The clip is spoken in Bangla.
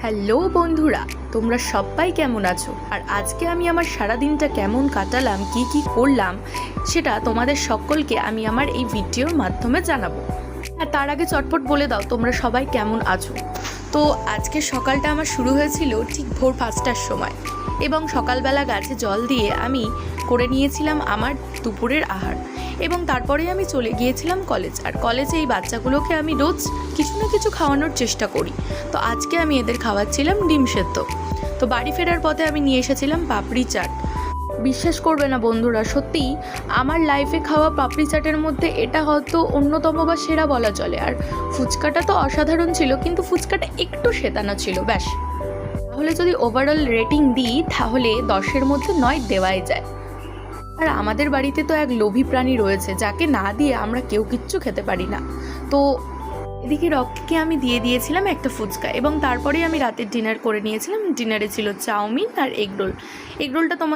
হ্যালো বন্ধুরা, তোমরা সবাই কেমন আছো? আর আজকে আমি আমার সারাদিনটা কেমন কাটালাম, কি করলাম, সেটা তোমাদের সকলকে আমি আমার এই ভিডিওর মাধ্যমে জানাবো। আর তার আগে চটপট বলে দাও তোমরা সবাই কেমন আছো। তো আজকে সকালটা আমার শুরু হয়েছিল ঠিক ভোর 5টার সময়, এবং সকালবেলা গাছে জল দিয়ে আমি করে নিয়েছিলাম আমার দুপুরের আহার, এবং তারপরে আমি চলে গিয়েছিলাম কলেজ। আর কলেজে এই বাচ্চাগুলোকে আমি রোজ কিছু না কিছু খাওয়ানোর চেষ্টা করি। তো আজকে আমি এদের খাওয়াচ্ছিলাম ডিম সেদ্ধ। তো বাড়ি ফেরার পথে আমি নিয়ে এসেছিলাম পাপড়ি চাট। বিশ্বাস করবে না বন্ধুরা, সত্যিই আমার লাইফে খাওয়া পাপড়ি চাটের মধ্যে এটা হয়তো অন্যতম বা সেরা বলা চলে। আর ফুচকাটা তো অসাধারণ ছিল, কিন্তু ফুচকাটা একটু শেতানো ছিল ব্যাস। তাহলে যদি ওভারঅল রেটিং দিই তাহলে 10-এর মধ্যে 9 দেওয়াই যায়। আর আমাদের বাড়িতে তো এক লোভী প্রাণী রয়েছে, যাকে না দিয়ে আমরা কেউ কিচ্ছু খেতে পারি না। তো এদিকে রকিকে আমি দিয়ে দিয়েছিলাম একটা ফুচকা, এবং তারপরেই আমি রাতের ডিনার করে নিয়েছিলাম। ডিনারে ছিল চাউমিন আর এগরোল। এগরোলটা তোমার